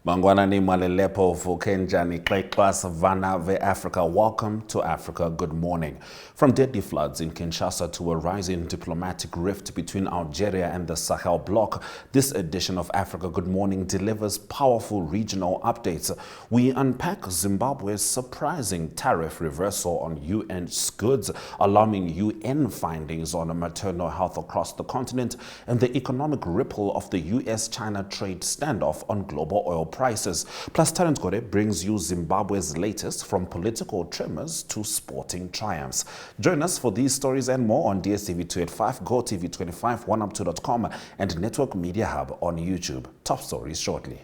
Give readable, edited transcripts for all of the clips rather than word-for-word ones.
Mangwanani Malelepo Vukenjani Klekwas Vana Ve Africa. Welcome to Africa. Good morning. From deadly floods in Kinshasa to a rising diplomatic rift between Algeria and the Sahel bloc, this edition of Africa Good Morning delivers powerful regional updates. We unpack Zimbabwe's surprising tariff reversal on UN goods, alarming UN findings on maternal health across the continent, and the economic ripple of the US-China trade standoff on global oil prices. Plus, Terence Gore brings you Zimbabwe's latest from political tremors to sporting triumphs. Join us for these stories and more on DSTV 285, GoTV25, OneUp2.com, and Network Media Hub on YouTube. Top stories shortly.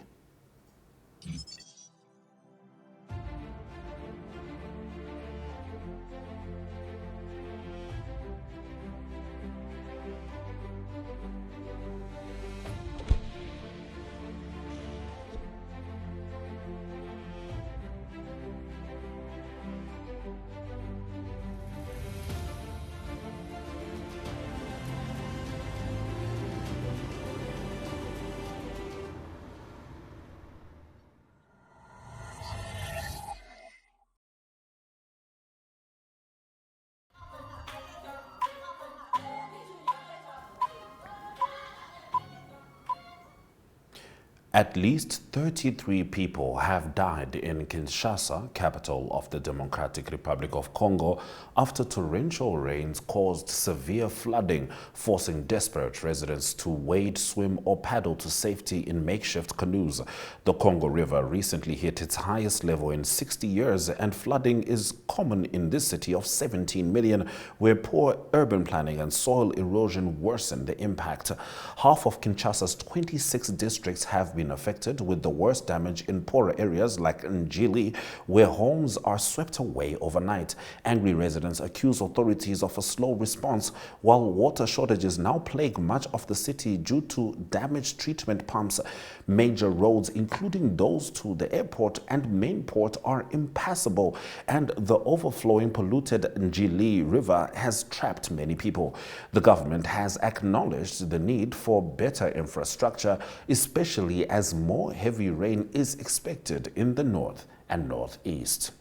At least 33 people have died in Kinshasa, capital of the Democratic Republic of Congo, after torrential rains caused severe flooding, forcing desperate residents to wade, swim, or paddle to safety in makeshift canoes. The Congo River recently hit its highest level in 60 years, and flooding is common in this city of 17 million, where poor urban planning and soil erosion worsen the impact. Half of Kinshasa's 26 districts have been affected, with the worst damage in poorer areas like Njili, where homes are swept away overnight. Angry residents accuse authorities of a slow response, while water shortages now plague much of the city due to damaged treatment pumps. Major roads, including those to the airport and main port, are impassable, and the overflowing polluted Njili River has trapped many people. The government has acknowledged the need for better infrastructure, especially as more heavy rain is expected in the north and northeast.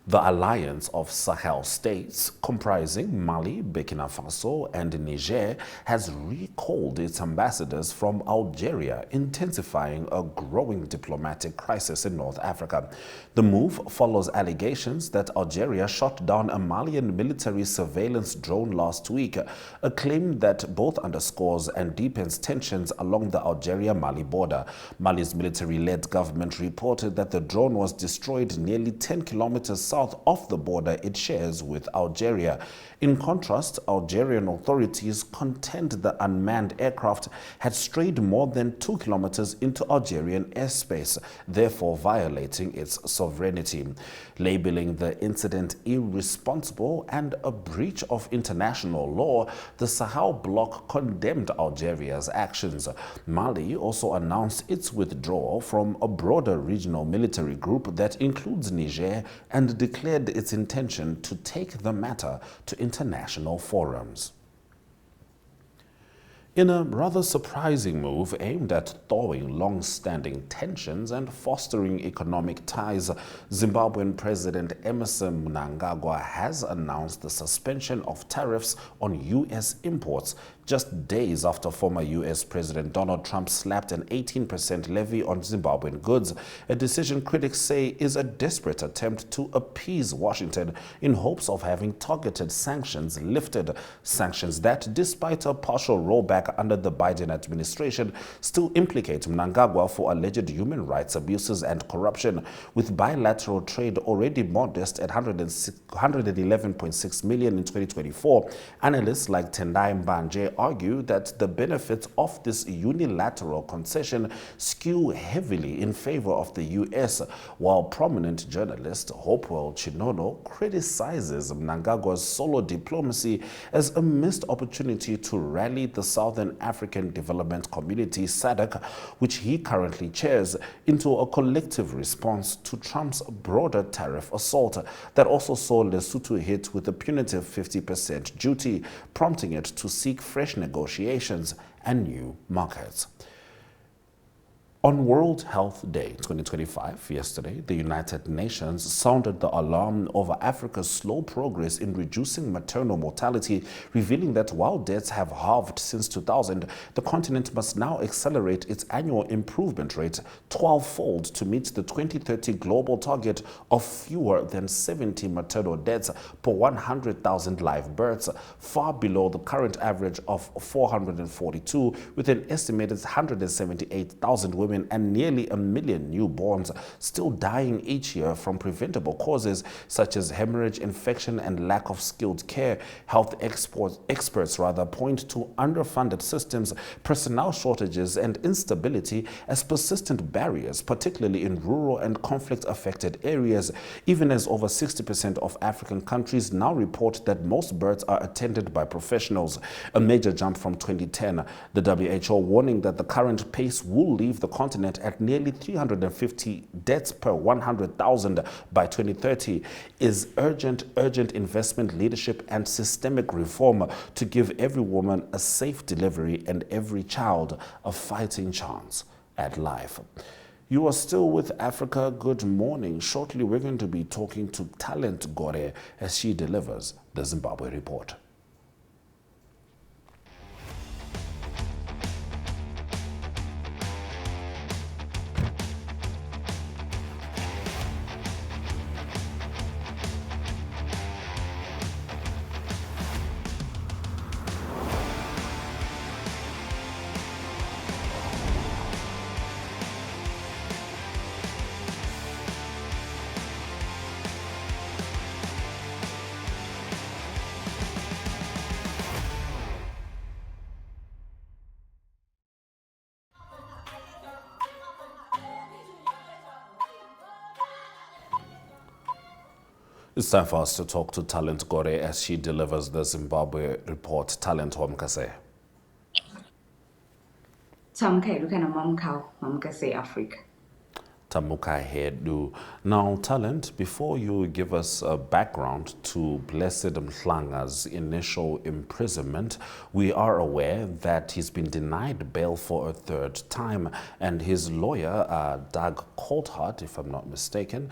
The alliance of Sahel states, comprising Mali, Burkina Faso, and Niger, has recalled its ambassadors from Algeria, intensifying a growing diplomatic crisis in North Africa. The move follows allegations that Algeria shot down a Malian military surveillance drone last week, a claim that both underscores and deepens tensions along the Algeria-Mali border. Mali's military-led government reported that the drone was destroyed nearly 10 kilometers south of the border it shares with Algeria. In contrast, Algerian authorities contend the unmanned aircraft had strayed more than 2 kilometers into Algerian airspace, therefore violating its sovereignty. Labeling the incident irresponsible and a breach of international law, the Sahel bloc condemned Algeria's actions. Mali also announced its withdrawal from a broader regional military group that includes Niger and declared its intention to take the matter to international forums. In a rather surprising move aimed at thawing long-standing tensions and fostering economic ties, Zimbabwean President Emmerson Mnangagwa has announced the suspension of tariffs on U.S. imports just days after former U.S. President Donald Trump slapped an 18% levy on Zimbabwean goods, a decision critics say is a desperate attempt to appease Washington in hopes of having targeted sanctions lifted, sanctions that, despite a partial rollback under the Biden administration, still implicate Mnangagwa for alleged human rights abuses and corruption. With bilateral trade already modest at 111.6 million in 2024, analysts like Tendai Mbanje argue that the benefits of this unilateral concession skew heavily in favor of the U.S., while prominent journalist Hopewell Chinono criticizes Mnangagwa's solo diplomacy as a missed opportunity to rally the Southern African Development Community, SADC, which he currently chairs, into a collective response to Trump's broader tariff assault that also saw Lesotho hit with a punitive 50% duty, prompting it to seek fresh negotiations and new markets. On World Health Day 2025, yesterday, the United Nations sounded the alarm over Africa's slow progress in reducing maternal mortality, revealing that while deaths have halved since 2000, the continent must now accelerate its annual improvement rate 12-fold to meet the 2030 global target of fewer than 70 maternal deaths per 100,000 live births, far below the current average of 442, with an estimated 178,000 women and nearly 1 million newborns still dying each year from preventable causes such as hemorrhage, infection, and lack of skilled care. Health experts point to underfunded systems, personnel shortages, and instability as persistent barriers, particularly in rural and conflict-affected areas, even as over 60% of African countries now report that most births are attended by professionals, a major jump from 2010. The WHO warning that the current pace will leave the continent at nearly 350 deaths per 100,000 by 2030 is urgent investment, leadership, and systemic reform to give every woman a safe delivery and every child a fighting chance at life. You are still with Africa Good Morning. Shortly, we're going to be talking to Talent Gore as she delivers the Zimbabwe Report. It's time for us to talk to Talent Gore as she delivers the Zimbabwe Report. Talent Wamkase. Tamka Lukana Mamkau, Mamkase Africa. Tamuka Hedu. Now, Talent, before you give us a background to Blessed Mhlanga's initial imprisonment, we are aware that he's been denied bail for a third time, and his lawyer, Doug Coulthard, if I'm not mistaken,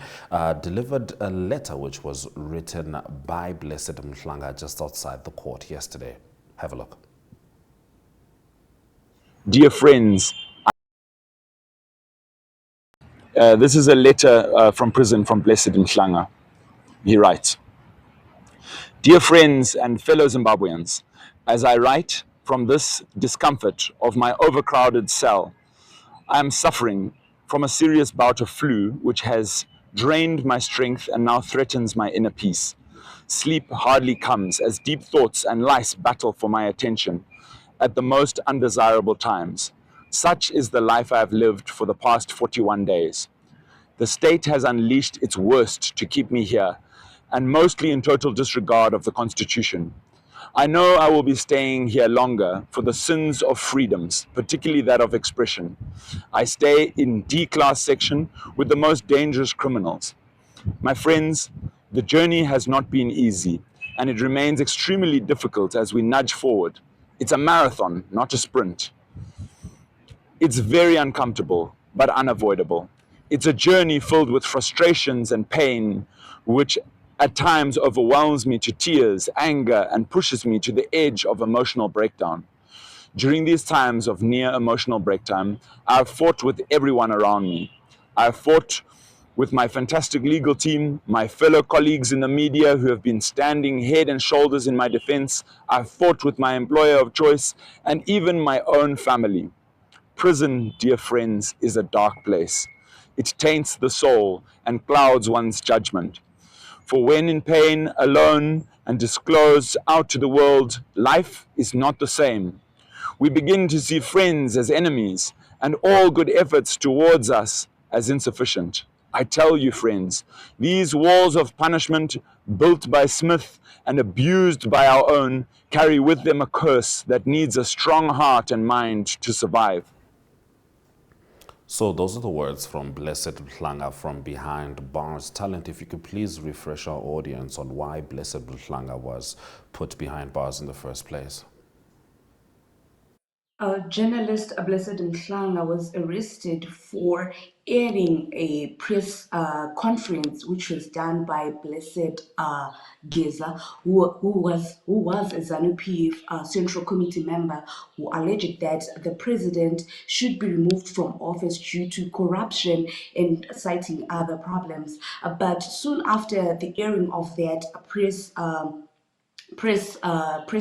delivered a letter which was written by Blessed Mhlanga just outside the court yesterday. Have a look. Dear friends, this is a letter from prison from Blessed Mhlanga. He writes, "Dear friends and fellow Zimbabweans, as I write from this discomfort of my overcrowded cell, I am suffering from a serious bout of flu which has drained my strength and now threatens my inner peace. Sleep hardly comes as deep thoughts and lice battle for my attention at the most undesirable times. Such is the life I have lived for the past 41 days. The state has unleashed its worst to keep me here, and mostly in total disregard of the Constitution. I know I will be staying here longer for the sins of freedoms, particularly that of expression. I stay in D-class section with the most dangerous criminals. My friends, the journey has not been easy, and it remains extremely difficult as we nudge forward. It's a marathon, not a sprint. It's very uncomfortable, but unavoidable. It's a journey filled with frustrations and pain, which at times overwhelms me to tears, anger, and pushes me to the edge of emotional breakdown. During these times of near emotional breakdown, I have fought with everyone around me. I have fought with my fantastic legal team, my fellow colleagues in the media who have been standing head and shoulders in my defense. I've fought with my employer of choice and even my own family. Prison, dear friends, is a dark place. It taints the soul and clouds one's judgment. For when in pain, alone, and disclosed out to the world, life is not the same. We begin to see friends as enemies and all good efforts towards us as insufficient. I tell you, friends, these walls of punishment built by Smith and abused by our own carry with them a curse that needs a strong heart and mind to survive." So those are the words from Blessed Mhlanga from behind bars. Talent, if you could please refresh our audience on why Blessed Mhlanga was put behind bars in the first place. Journalist Blessed Mhlanga was arrested for airing a press conference which was done by Blessed Geza, who was a ZANU-PF Central Committee member, who alleged that the president should be removed from office due to corruption and citing other problems. But soon after the airing of that press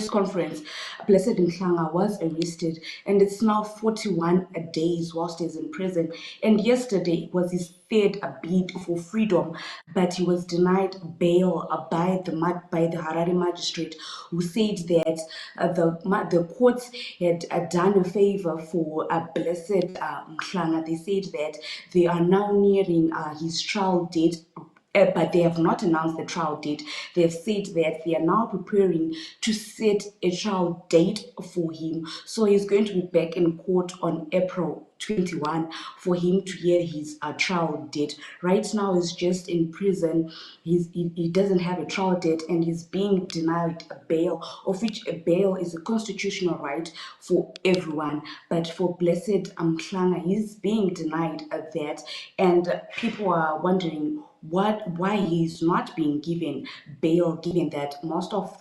conference, Blessed Mhlanga was arrested, and it's now 41 days whilst he's in prison. And yesterday was his third bid for freedom, but he was denied bail by the Harare magistrate, who said that the courts had done a favor for Blessed Mhlanga. They said that they are now nearing his trial date. But they have not announced the trial date. They have said that they are now preparing to set a trial date for him. So he's going to be back in court on April 21 for him to hear his trial date. Right now, he's just in prison. He doesn't have a trial date, and he's being denied a bail, of which a bail is a constitutional right for everyone. But for Blessed Mhlanga, he's being denied that, and people are wondering why he's not being given bail, given that most of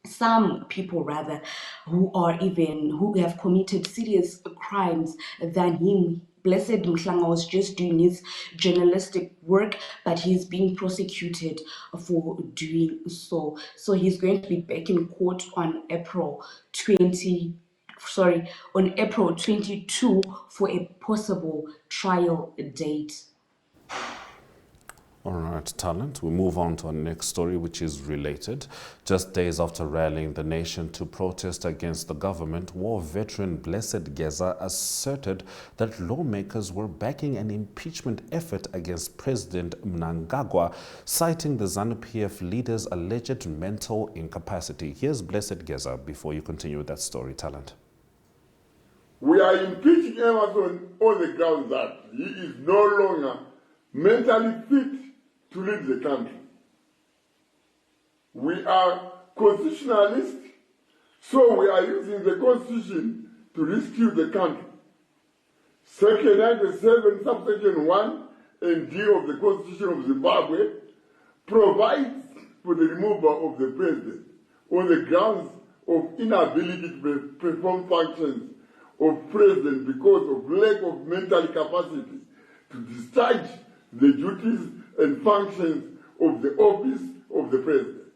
some people rather who have committed serious crimes than him. Blessed Mhlanga was just doing his journalistic work, but he's being prosecuted for doing so. So he's going to be back in court on April 22 for a possible trial date. All right, Talent. We move on to our next story, which is related. Just days after rallying the nation to protest against the government, war veteran Blessed Geza asserted that lawmakers were backing an impeachment effort against President Mnangagwa, citing the ZANU-PF leader's alleged mental incapacity. Here's Blessed Geza before you continue with that story, Talent. We are impeaching Emerson on the grounds that he is no longer mentally fit to lead the country. We are constitutionalists, so we are using the Constitution to rescue the country. Section 97, subsection 1 and D of the Constitution of Zimbabwe provides for the removal of the president on the grounds of inability to perform functions of president because of lack of mental capacity to discharge the duties and functions of the office of the president.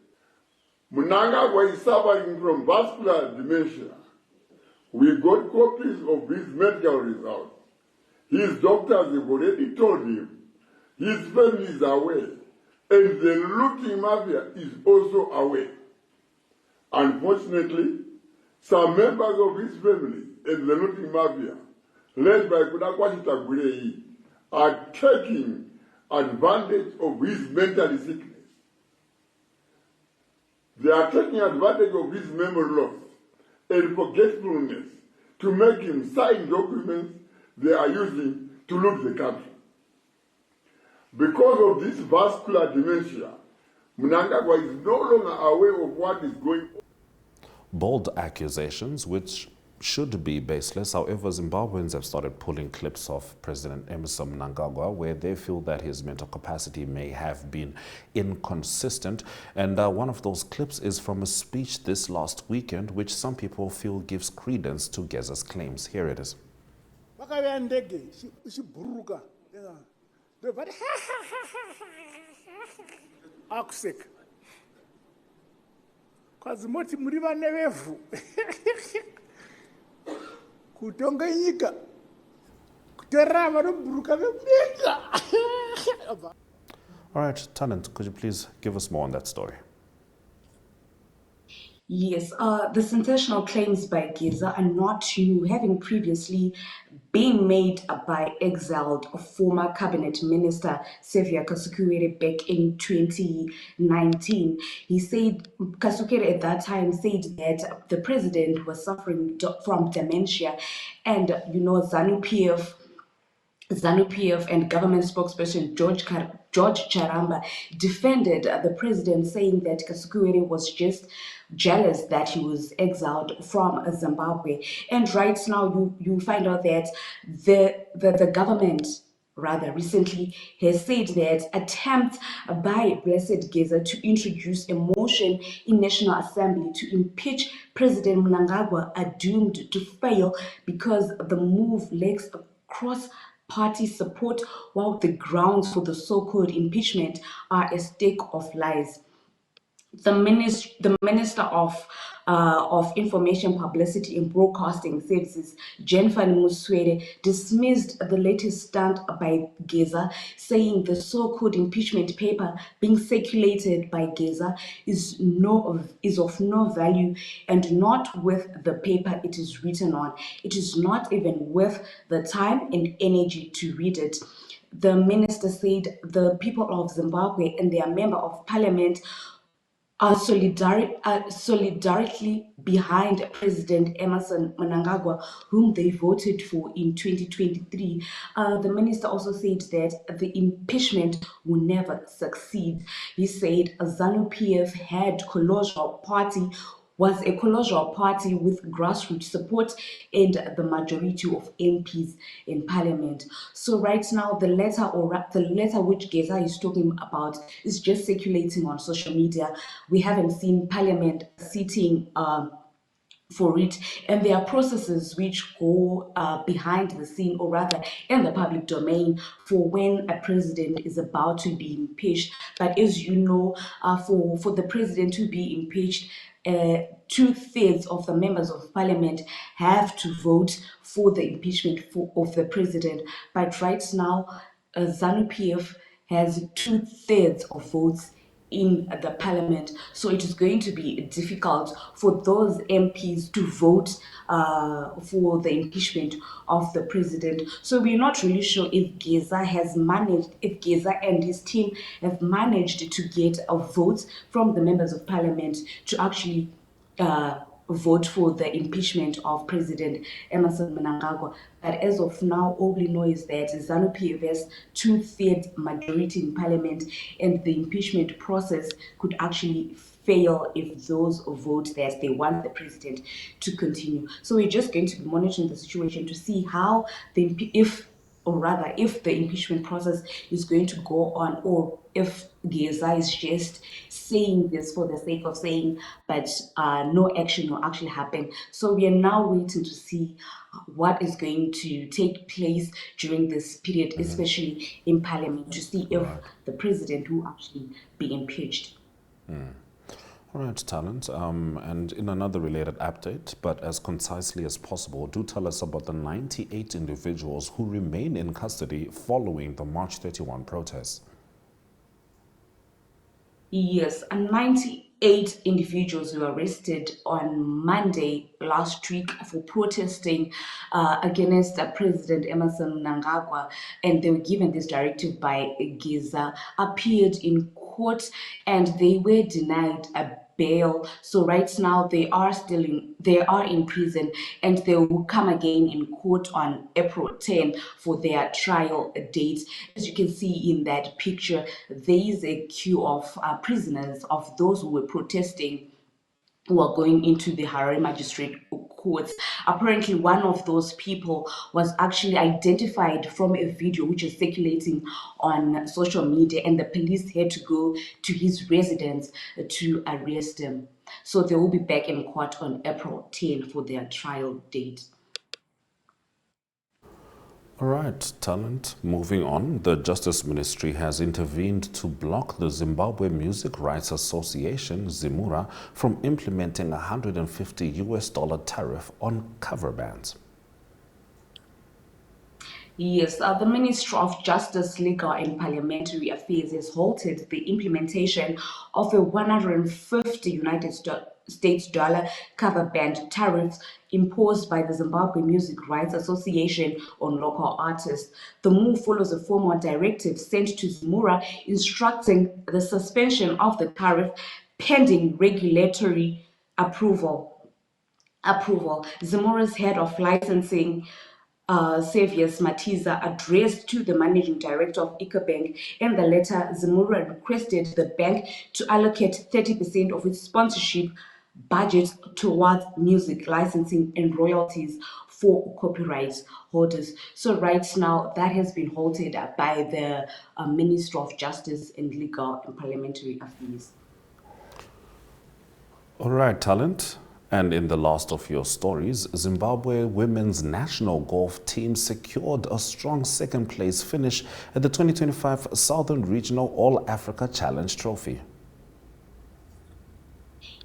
Mnangagwa is suffering from vascular dementia. We got copies of his medical results. His doctors have already told him. His family is aware. And the looting mafia is also aware. Unfortunately, some members of his family and the looting mafia, led by Kudakwati Tagulei, are taking advantage of his mental sickness. They are taking advantage of his memory loss and forgetfulness to make him sign documents they are using to loot the country. Because of this vascular dementia, Mnangagwa is no longer aware of what is going on. Bold accusations which should be baseless. However, Zimbabweans have started pulling clips of President Emmerson Mnangagwa where they feel that his mental capacity may have been inconsistent. And one of those clips is from a speech this last weekend, which some people feel gives credence to Geza's claims. Here it is. All right, Talent, could you please give us more on that story? Yes, the sensational claims by Geza are not new, having previously been made by exiled former cabinet minister Xavier Kasukere back in 2019. He said, Kasukere at that time said that the president was suffering from dementia, and ZANU-PF ZANU-PF and government spokesperson George Charamba defended the president, saying that Kasukuwere was just jealous that he was exiled from Zimbabwe. And right now, you find out that the government rather recently has said that attempts by Blessed Geza to introduce a motion in National Assembly to impeach President Mnangagwa are doomed to fail because the move lacks cross-party support, while the grounds for the so-called impeachment are a stake of lies. The Minister of Information, Publicity and Broadcasting Services, Jennifer Muswere, dismissed the latest stunt by Geza, saying the so-called impeachment paper being circulated by Geza is of no value and not worth the paper it is written on. It is not even worth the time and energy to read it. The minister said the people of Zimbabwe and their member of parliament are solidarity behind President Emerson Mnangagwa, whom they voted for in 2023. The minister also said that the impeachment will never succeed. He said ZANU-PF was a collegial party with grassroots support and the majority of MPs in parliament. So right now, the letter which Geza is talking about is just circulating on social media. We haven't seen parliament sitting for it, and there are processes which go behind the scene, or rather in the public domain, for when a president is about to be impeached. But as you know, for the president to be impeached, 2/3 of the members of parliament have to vote for the impeachment of the president. But right now, ZANU-PF has 2/3 of votes in the parliament, so it is going to be difficult for those MPs to vote for the impeachment of the president. So we're not really sure if Geza and his team have managed to get a vote from the members of parliament to actually vote for the impeachment of President Emerson Mnangagwa. But as of now, all we know is that ZANU-PF has 2/3 majority in parliament, and the impeachment process could actually fail if those vote that they want the president to continue. So we're just going to be monitoring the situation to see how if the impeachment process is going to go on, or if Geza is just saying this for the sake of saying, but no action will actually happen. So we are now waiting to see what is going to take place during this period, especially in parliament, to see if the president will actually be impeached. All right, Talent. And in another related update, but as concisely as possible, do tell us about the 98 individuals who remain in custody following the March 31 protests. Yes, and 98 individuals were arrested on Monday last week for protesting against President Emerson Mnangagwa, and they were given this directive by Geza, appeared in court, and they were denied a bail. So right now they are in prison, and they will come again in court on April 10 for their trial date. As you can see in that picture, there is a queue of prisoners, of those who were protesting, who are going into the Harare Magistrate Courts. Apparently, one of those people was actually identified from a video which is circulating on social media, and the police had to go to his residence to arrest him. So they will be back in court on April 10 for their trial date. All right, Talent. Moving on, the Justice Ministry has intervened to block the Zimbabwe Music Rights Association, ZIMURA, from implementing a $150 tariff on cover bands. Yes, the Ministry of Justice, Legal and Parliamentary Affairs has halted the implementation of a $150 United States cover band tariff imposed by the Zimbabwe Music Rights Association on local artists. The move follows a formal directive sent to ZIMURA instructing the suspension of the tariff pending regulatory approval. ZIMURA's head of licensing, Savius Matiza addressed to the managing director of Ecobank. In the letter, Zemura requested the bank to allocate 30% of its sponsorship budget towards music licensing and royalties for copyright holders. So right now, that has been halted by the Minister of Justice and Legal and Parliamentary Affairs. All right, Talent. And in the last of your stories, Zimbabwe women's national golf team secured a strong second-place finish at the 2025 Southern Regional All-Africa Challenge Trophy.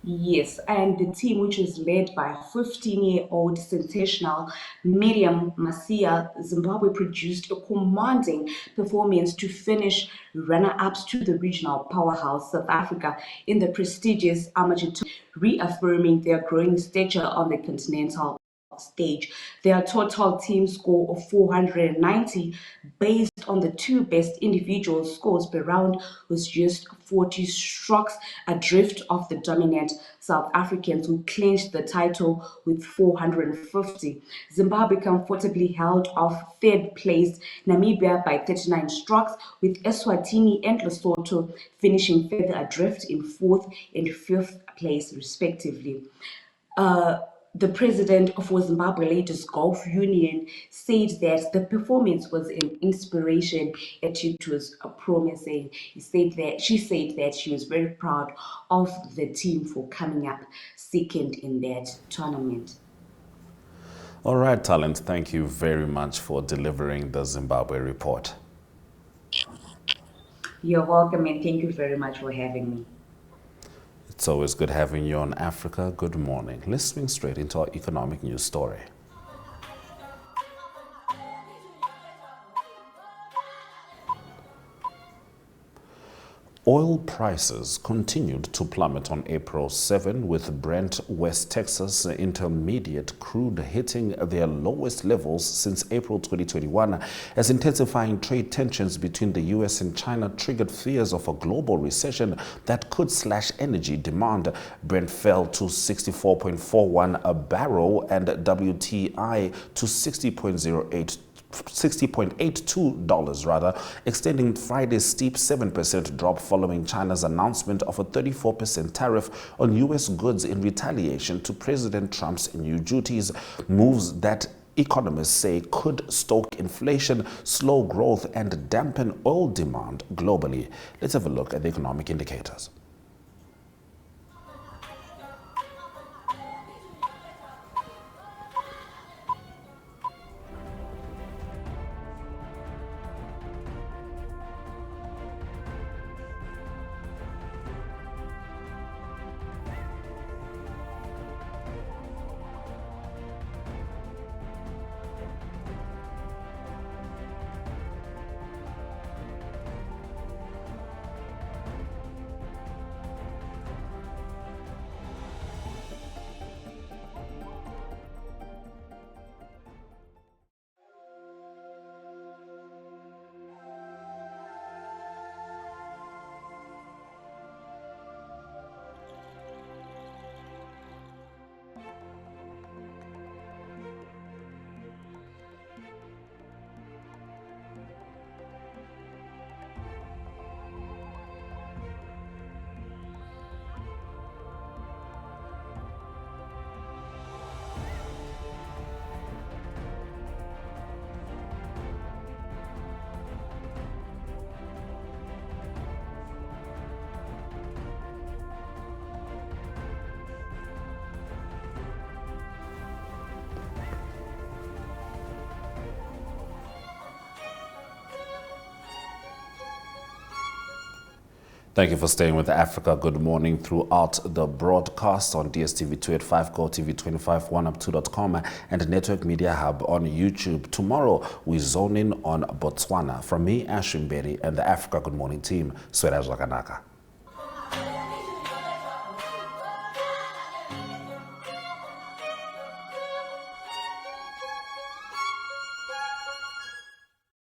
Yes, and the team, which was led by 15-year-old sensational Miriam Masia, Zimbabwe produced a commanding performance to finish runner-ups to the regional powerhouse South Africa in the prestigious amateur tournament, reaffirming their growing stature on the continental stage. Their total team score of 490, based on the two best individual scores per round, was just 40 strokes adrift of the dominant South Africans, who clinched the title with 450. Zimbabwe comfortably held off third place Namibia by 39 strokes, with Eswatini and Lesotho finishing further adrift in fourth and fifth place respectively. The president of Zimbabwe Ladies Golf Union said that the performance was an inspiration and it was promising. She said that she was very proud of the team for coming up second in that tournament. All right, Talent, thank you very much for delivering the Zimbabwe report. You're welcome, and thank you very much for having me. It's always good having you on Africa Good Morning. Let's swing straight into our economic news story. Oil prices continued to plummet on April 7, with Brent West Texas Intermediate crude hitting their lowest levels since April 2021, as intensifying trade tensions between the U.S. and China triggered fears of a global recession that could slash energy demand. Brent fell to $64.41 a barrel and WTI to $60.82, extending Friday's steep 7% drop following China's announcement of a 34% tariff on U.S. goods in retaliation to President Trump's new duties, moves that economists say could stoke inflation, slow growth, and dampen oil demand globally. Let's have a look at the economic indicators. Thank you for staying with Africa Good Morning throughout the broadcast on DSTV 285, GoTV 25, OneUp2.com, and Network Media Hub on YouTube. Tomorrow, we zone in on Botswana. From me, Ashwin Berry, and the Africa Good Morning team, Swera Zwakanaka.